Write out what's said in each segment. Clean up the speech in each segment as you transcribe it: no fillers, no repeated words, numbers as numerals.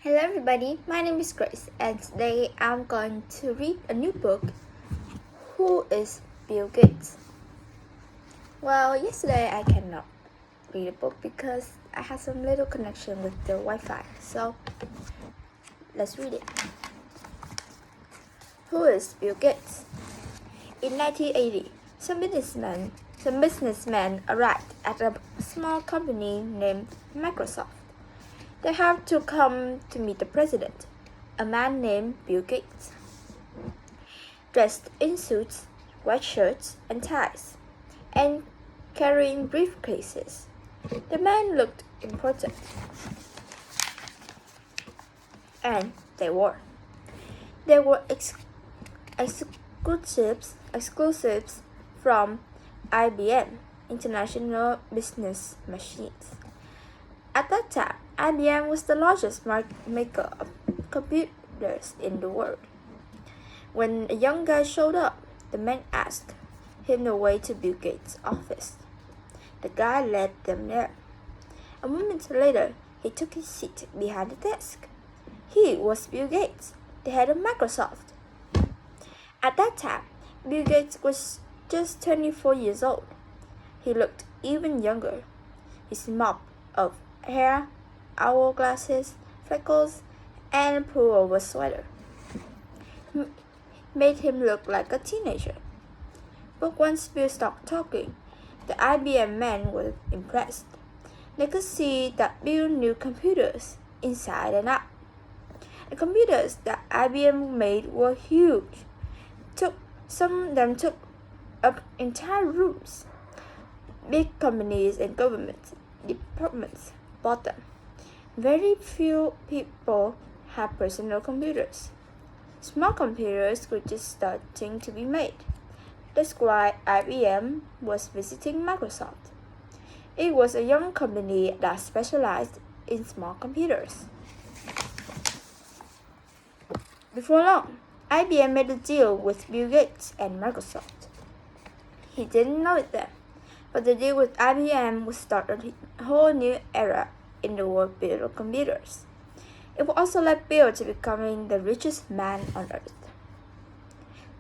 Hello everybody, my name is Grace and today I'm going to read a new book. Who is Bill Gates? Well, yesterday I cannot read a book because I had some little connection with the Wi-Fi, so let's read it. Who is Bill Gates? In 1980, some businessmen arrived at a small company named Microsoft. They have to come to meet the president, a man named Bill Gates. Dressed in suits, white shirts and ties, and carrying briefcases, the man looked important. And they were. They were exclusives from IBM, International Business Machines. At that time, IBM was the largest maker of computers in the world. When a young guy showed up, the man asked him the way to Bill Gates' office. The guy led them there. A moment later, he took his seat behind the desk. He was Bill Gates, the head of Microsoft. At that time, Bill Gates was just 24 years old. He looked even younger. His mop of hair, hourglasses, freckles, and pullover sweater made him look like a teenager. But once Bill stopped talking, the IBM men were impressed. They could see that Bill knew computers inside and out. The computers that IBM made were huge. Some of them took up entire rooms. Big companies and government departments bought them. Very few people had personal computers. Small computers were just starting to be made. That's why IBM was visiting Microsoft. It was a young company that specialized in small computers. Before long, IBM made a deal with Bill Gates and Microsoft. He didn't know it then, but the deal with IBM would start a whole new era in the world of computers. It would also led Bill to becoming the richest man on earth.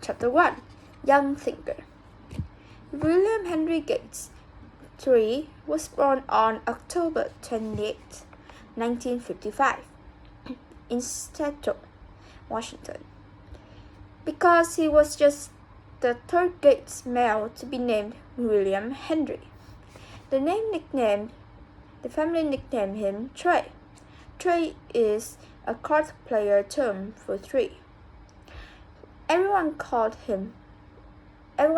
Chapter 1. Young Thinker. William Henry Gates III was born on October 28, 1955, in Seattle, Washington. Because he was just the third Gates male to be named William Henry, the family nicknamed him Trey. Trey is a card player term for three. Everyone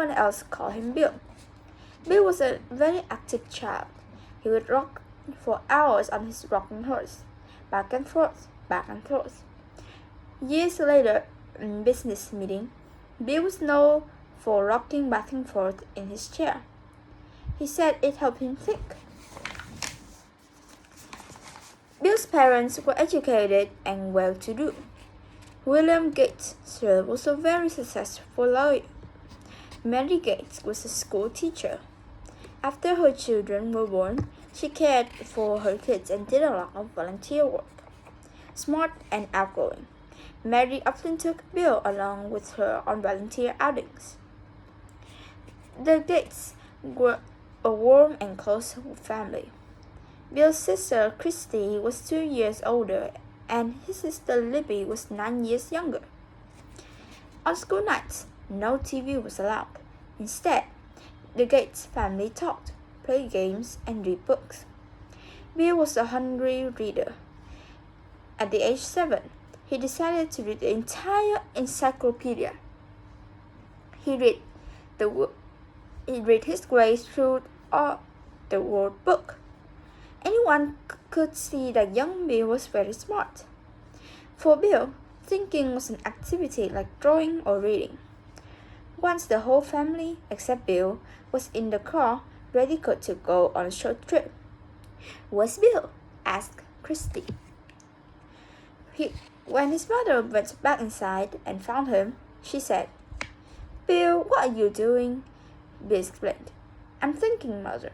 else called him Bill. Bill was a very active child. He would rock for hours on his rocking horse, back and forth, back and forth. Years later, in business meeting, Bill was known for rocking back and forth in his chair. He said it helped him think. Bill's parents were educated and well-to-do. William Gates Sr. was a very successful lawyer. Mary Gates was a school teacher. After her children were born, she cared for her kids and did a lot of volunteer work. Smart and outgoing, Mary often took Bill along with her on volunteer outings. The Gates were a warm and close family. Bill's sister Christy was 2 years older and his sister Libby was 9 years younger. On school nights, no TV was allowed. Instead, the Gates family talked, played games, and read books. Bill was a hungry reader. At the age 7, he decided to read the entire encyclopedia. He read his way through all the World Book. Anyone could see that young Bill was very smart. For Bill, thinking was an activity like drawing or reading. Once the whole family, except Bill, was in the car, ready to go on a short trip. "Where's Bill?" asked Christy. When his mother went back inside and found him, she said, "Bill, what are you doing?" Bill explained. "I'm thinking, Mother."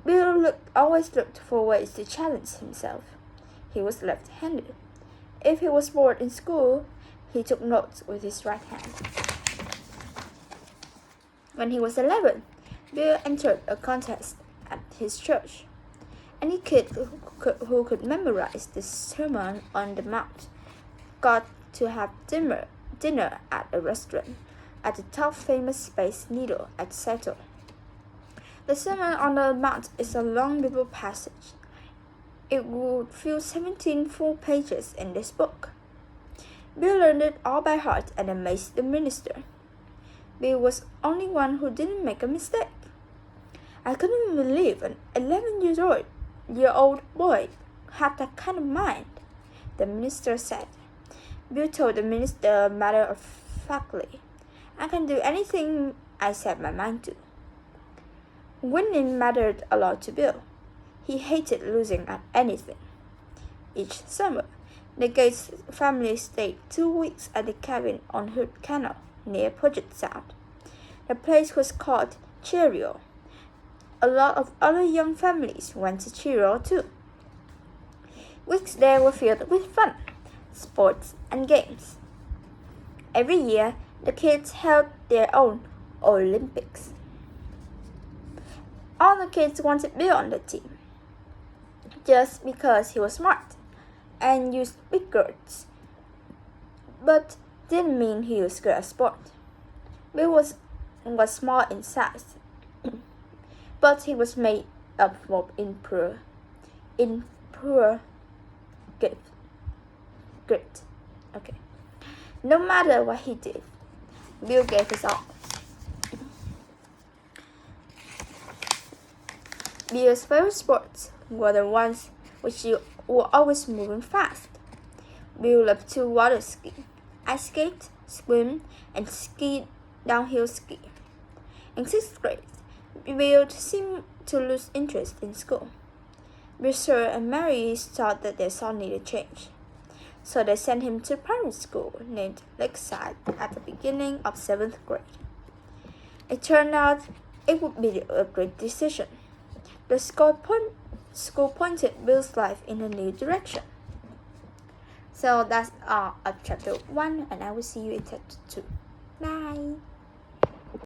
Bill always looked for ways to challenge himself. he was left-handed. If he was bored in school, he took notes with his right hand. When he was 11, Bill entered a contest at his church. Any kid who could memorize the Sermon on the Mount got to have dinner at a restaurant at the top famous Space Needle at Seattle. The Sermon on the Mount is a long Bible passage. It would fill 17 full pages in this book. Bill learned it all by heart and amazed the minister. Bill was the only one who didn't make a mistake. I couldn't believe an 11-year-old boy had that kind of mind, the minister said. Bill told the minister matter-of-factly, I can do anything I set my mind to. Winning mattered a lot to Bill. He hated losing at anything. Each summer, the Gates family stayed 2 weeks at the cabin on Hood Canal near Puget Sound. The place was called Cheerio. A lot of other young families went to Cheerio too. Weeks there were filled with fun, sports, and games. Every year, the kids held their own Olympics. All the kids wanted Bill on the team, just because he was smart and used big words, but didn't mean he was good at sport. Bill was small in size, but he was made up of impure grit. Okay. No matter what he did, Bill gave his all. Bill's favorite sports were the ones which were always moving fast. Bill loved to water ski, ice skate, swim, and ski downhill ski. In 6th grade, Bill seemed to lose interest in school. Bill Sir and Mary thought that their son needed change, so they sent him to a private school named Lakeside at the beginning of 7th grade. It turned out it would be a great decision. The school pointed Bill's life in a new direction. So that's all of chapter 1, and I will see you in chapter 2. Bye!